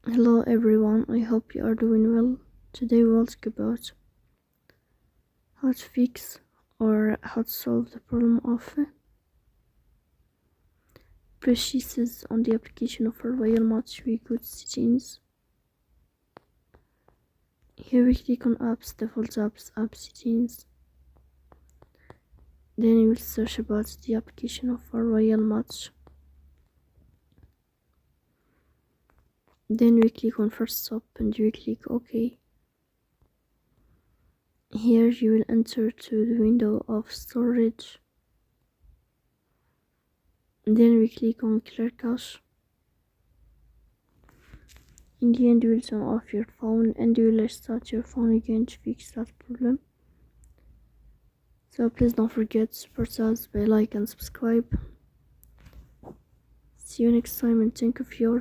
Hello everyone, I hope you are doing well. Today we'll talk about how to fix or how to solve the problem of purchases on the application of Royal Match with good settings. Here we click on apps, default apps, app settings. Then we will search about the application of Royal Match. Then we click on first stop and we click OK. Here you will enter to the window of storage. Then we click on clear cache. In the end you will turn off your phone and you will restart your phone again to fix that problem. So please don't forget to support us by like and subscribe. See you next time and thank you for your